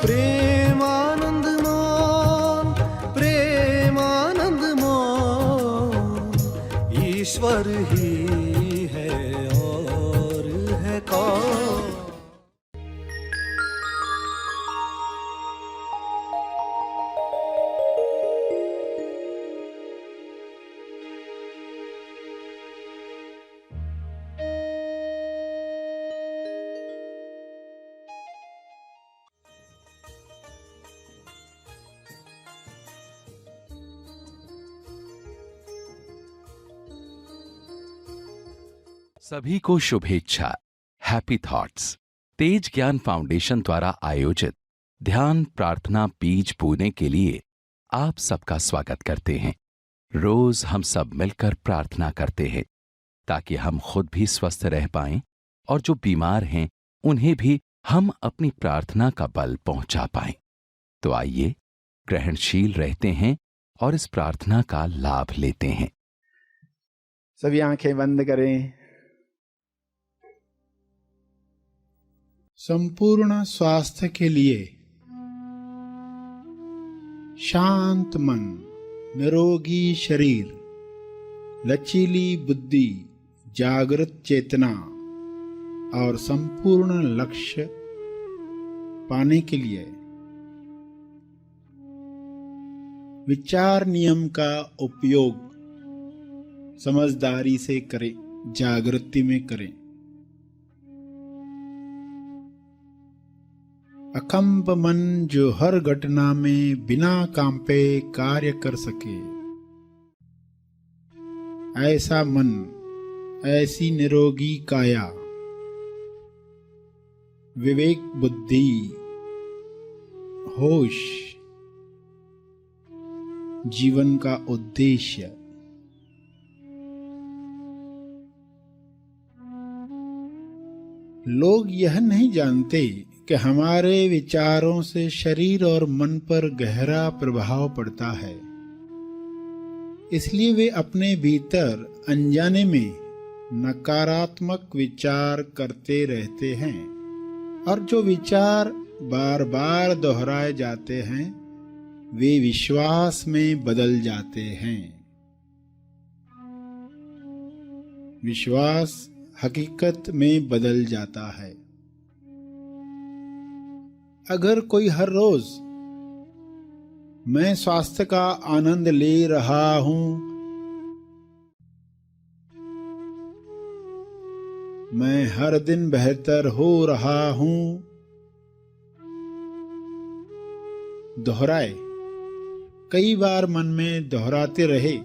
प्रेमानंद मोन, प्रेमानंद मोन, ईश्वर ही है और है कौन। सभी को शुभेच्छा। हैप्पी थॉट्स तेज ज्ञान फाउंडेशन द्वारा आयोजित ध्यान प्रार्थना बीज बोने के लिए आप सबका स्वागत करते हैं। रोज हम सब मिलकर प्रार्थना करते हैं ताकि हम खुद भी स्वस्थ रह पाएं और जो बीमार हैं उन्हें भी हम अपनी प्रार्थना का बल पहुंचा पाएं। तो आइए ग्रहणशील रहते हैं और इस प्रार्थना का लाभ लेते हैं। सभी आंखें बंद करें। संपूर्ण स्वास्थ्य के लिए शांत मन, निरोगी शरीर, लचीली बुद्धि, जागृत चेतना और संपूर्ण लक्ष्य पाने के लिए विचार नियम का उपयोग समझदारी से करें, जागृति में करें। अकंप मन जो हर घटना में बिना कांपे कार्य कर सके, ऐसा मन, ऐसी निरोगी काया, विवेक बुद्धि, होश, जीवन का उद्देश्य। लोग यह नहीं जानते कि हमारे विचारों से शरीर और मन पर गहरा प्रभाव पड़ता है। इसलिए वे अपने भीतर अनजाने में नकारात्मक विचार करते रहते हैं और जो विचार बार बार दोहराए जाते हैं वे विश्वास में बदल जाते हैं। विश्वास हकीकत में बदल जाता है। अगर कोई हर रोज मैं स्वास्थ्य का आनंद ले रहा हूं, मैं हर दिन बेहतर हो रहा हूं दोहराए, कई बार मन में दोहराते रहे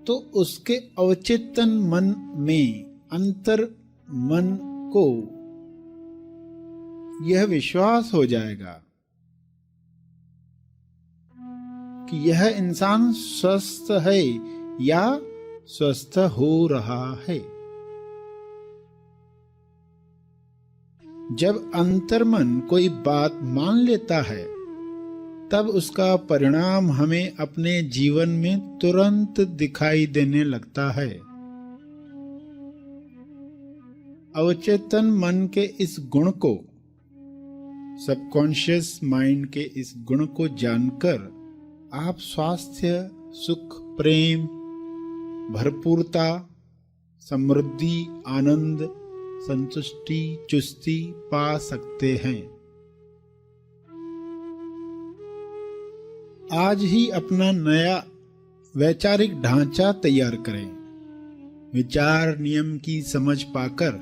तो उसके अवचेतन मन में अंतर मन को यह विश्वास हो जाएगा कि यह इंसान स्वस्थ है या स्वस्थ हो रहा है। जब अंतर्मन कोई बात मान लेता है तब उसका परिणाम हमें अपने जीवन में तुरंत दिखाई देने लगता है। अवचेतन मन के इस गुण को, सबकॉन्शियस माइंड के इस गुण को जानकर आप स्वास्थ्य, सुख, प्रेम, भरपूरता, समृद्धि, आनंद, संतुष्टि, चुस्ती पा सकते हैं। आज ही अपना नया वैचारिक ढांचा तैयार करें। विचार नियम की समझ पाकर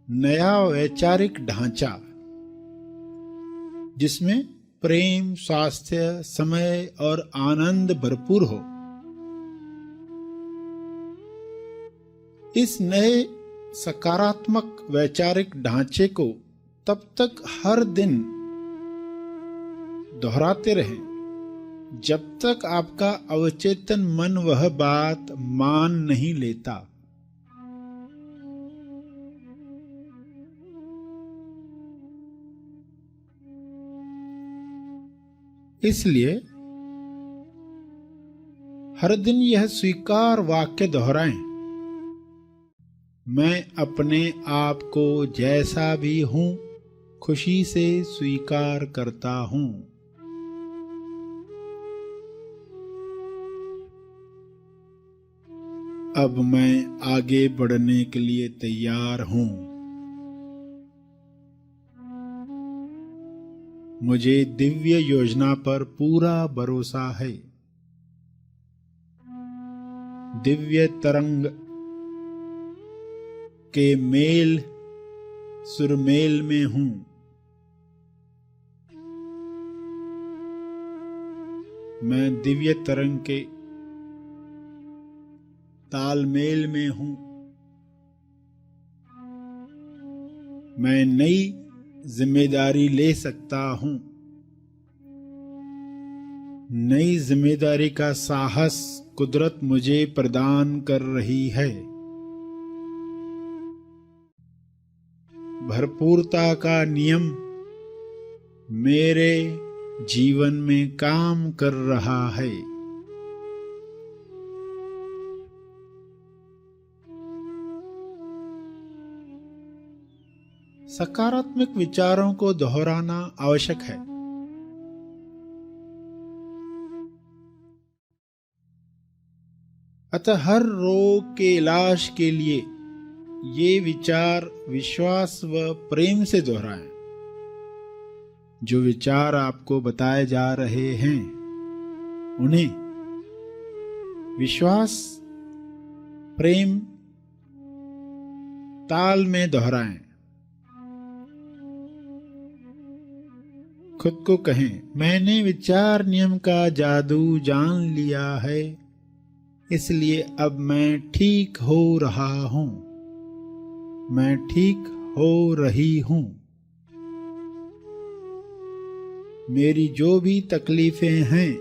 नया वैचारिक ढांचा जिसमें प्रेम, स्वास्थ्य, समय और आनंद भरपूर हो, इस नए सकारात्मक वैचारिक ढांचे को तब तक हर दिन दोहराते रहें जब तक आपका अवचेतन मन वह बात मान नहीं लेता। इसलिए हर दिन यह स्वीकार वाक्य दोहराएं, मैं अपने आप को जैसा भी हूं खुशी से स्वीकार करता हूँ। अब मैं आगे बढ़ने के लिए तैयार हूँ। मुझे दिव्य योजना पर पूरा भरोसा है। दिव्य तरंग के मेल सुरमेल में हूँ। मैं दिव्य तरंग के तालमेल में हूँ। मैं नई जिम्मेदारी ले सकता हूँ। नई जिम्मेदारी का साहस कुदरत मुझे प्रदान कर रही है। भरपूरता का नियम मेरे जीवन में काम कर रहा है। सकारात्मक विचारों को दोहराना आवश्यक है। अतः हर रोग के इलाज के लिए ये विचार विश्वास व प्रेम से दोहराएं। जो विचार आपको बताए जा रहे हैं उन्हें विश्वास प्रेम ताल में दोहराएं। खुद को कहें, मैंने विचार नियम का जादू जान लिया है, इसलिए अब मैं ठीक हो रहा हूं। मैं ठीक हो रही हूं। मेरी जो भी तकलीफें हैं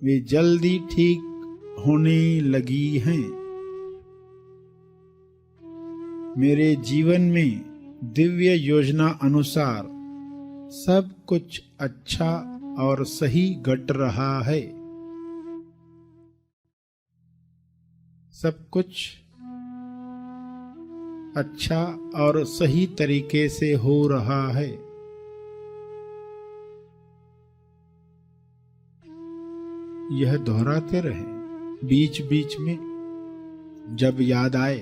वे जल्दी ठीक होने लगी हैं। मेरे जीवन में दिव्य योजना अनुसार सब कुछ अच्छा और सही घट रहा है। सब कुछ अच्छा और सही तरीके से हो रहा है। यह दोहराते रहें। बीच बीच में जब याद आए,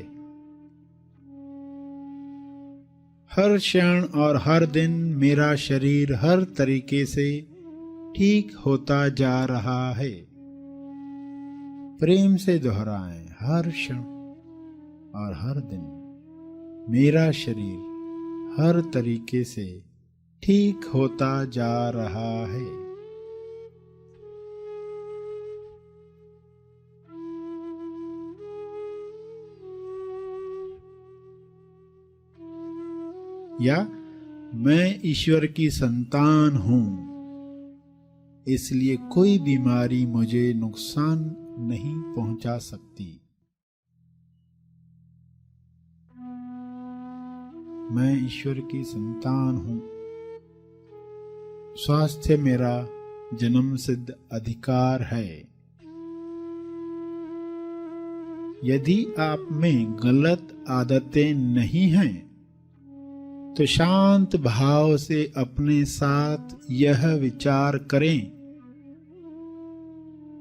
हर क्षण और हर दिन मेरा शरीर हर तरीके से ठीक होता जा रहा है। प्रेम से दोहराएं। हर क्षण और हर दिन मेरा शरीर हर तरीके से ठीक होता जा रहा है। या मैं ईश्वर की संतान हूं, इसलिए कोई बीमारी मुझे नुकसान नहीं पहुंचा सकती। मैं ईश्वर की संतान हूं। स्वास्थ्य मेरा जन्म सिद्ध अधिकार है। यदि आप में गलत आदतें नहीं हैं तो शांत भाव से अपने साथ यह विचार करें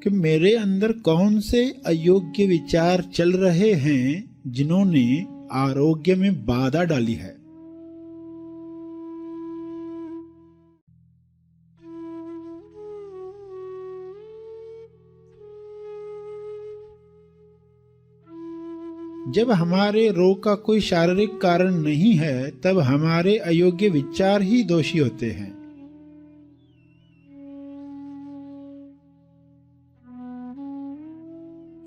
कि मेरे अंदर कौन से अयोग्य विचार चल रहे हैं जिन्होंने आरोग्य में बाधा डाली है। जब हमारे रोग का कोई शारीरिक कारण नहीं है, तब हमारे अयोग्य विचार ही दोषी होते हैं।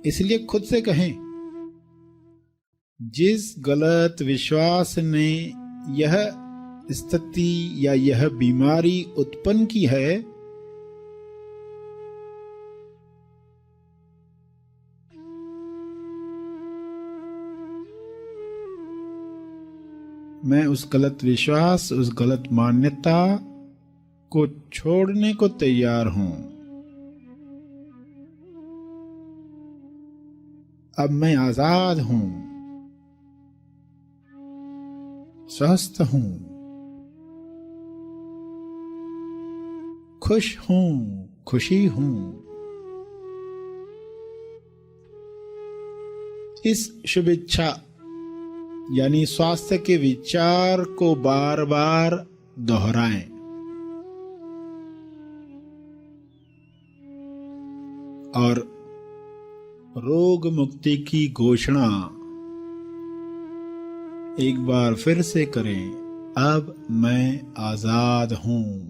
इसलिए खुद से कहें, जिस गलत विश्वास ने यह स्थिति या यह बीमारी उत्पन्न की है, मैं उस गलत विश्वास, उस गलत मान्यता को छोड़ने को तैयार हूं। अब मैं आजाद हूं, स्वस्थ हूं, खुश हूं, खुशी हूं। इस शुभ इच्छा यानी स्वास्थ्य के विचार को बार बार दोहराएं। और रोग मुक्ति की घोषणा एक बार फिर से करें, अब मैं आजाद हूं,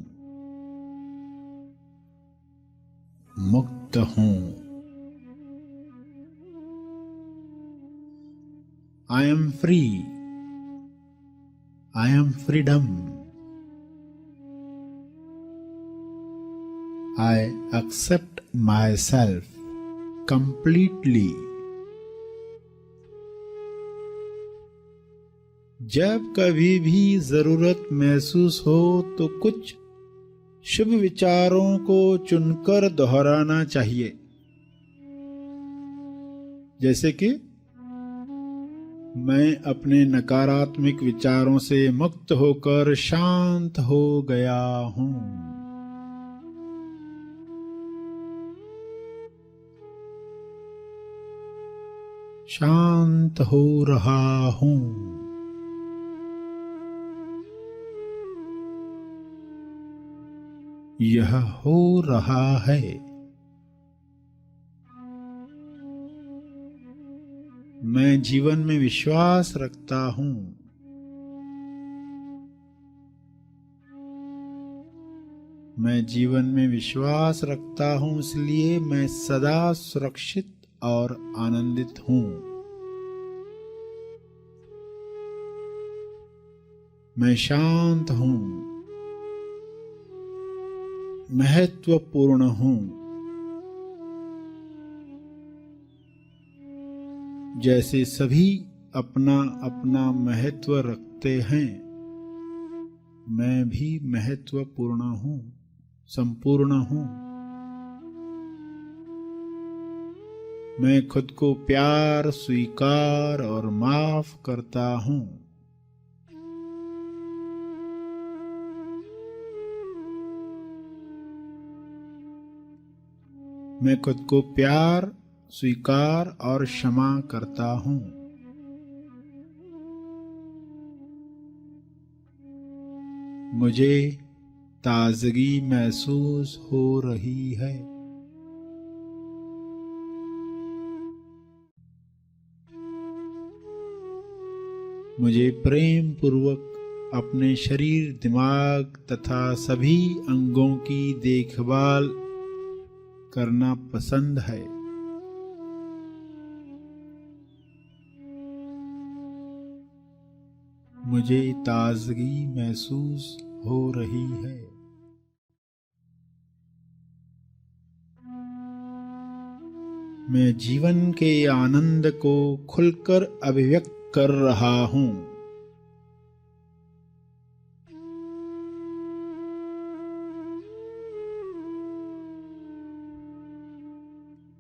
मुक्त हूं। I am free, I am freedom. I accept myself completely। जब कभी भी जरूरत महसूस हो तो कुछ शुभ विचारों को चुनकर दोहराना चाहिए, जैसे कि मैं अपने नकारात्मक विचारों से मुक्त होकर शांत हो गया हूं। शांत हो रहा हूं। यह हो रहा है। मैं जीवन में विश्वास रखता हूं। मैं जीवन में विश्वास रखता हूं, इसलिए मैं सदा सुरक्षित और आनंदित हूं। मैं शांत हूं, महत्वपूर्ण हूं। जैसे सभी अपना अपना महत्व रखते हैं, मैं भी महत्वपूर्ण हूं, संपूर्ण हूं। मैं खुद को प्यार, स्वीकार और माफ करता हूं। मैं खुद को प्यार, स्वीकार और क्षमा करता हूं। मुझे ताजगी महसूस हो रही है। मुझे प्रेम पूर्वक अपने शरीर, दिमाग तथा सभी अंगों की देखभाल करना पसंद है। मुझे ताजगी महसूस हो रही है। मैं जीवन के आनंद को खुलकर अभिव्यक्त कर रहा हूं।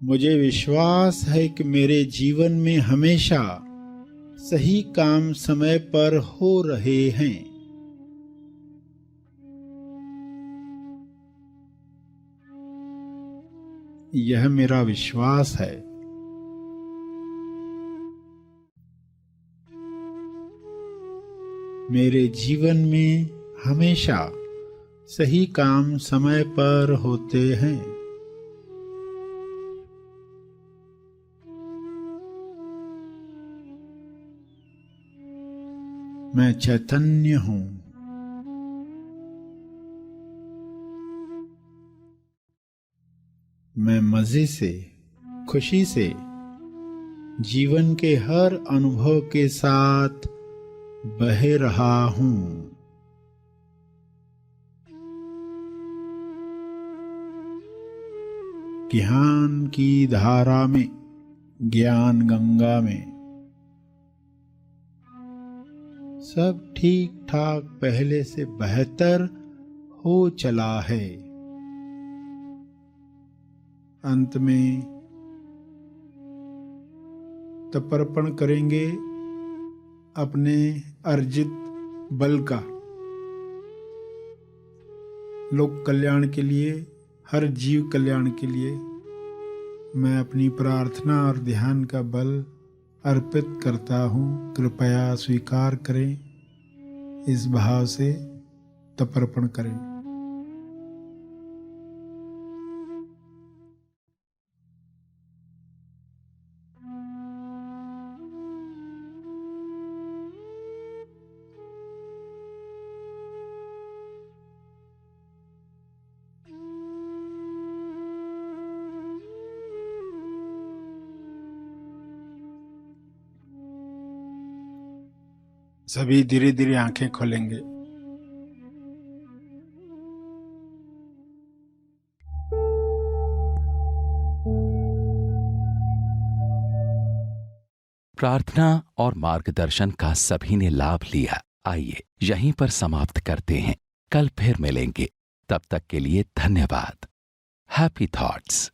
मुझे विश्वास है कि मेरे जीवन में हमेशा सही काम समय पर हो रहे हैं। यह मेरा विश्वास है। मेरे जीवन में हमेशा सही काम समय पर होते हैं। मैं चैतन्य हूं। मैं मजे से, खुशी से जीवन के हर अनुभव के साथ बह रहा हूं। ज्ञान की धारा में, ज्ञान गंगा में सब ठीक ठाक पहले से बेहतर हो चला है। अंत में तर्पण करेंगे अपने अर्जित बल का। लोक कल्याण के लिए, हर जीव कल्याण के लिए मैं अपनी प्रार्थना और ध्यान का बल अर्पित करता हूँ। कृपया स्वीकार करें, इस भाव से तर्पण करें। सभी धीरे धीरे आंखें खोलेंगे। प्रार्थना और मार्गदर्शन का सभी ने लाभ लिया। आइए यहीं पर समाप्त करते हैं। कल फिर मिलेंगे। तब तक के लिए धन्यवाद। Happy thoughts.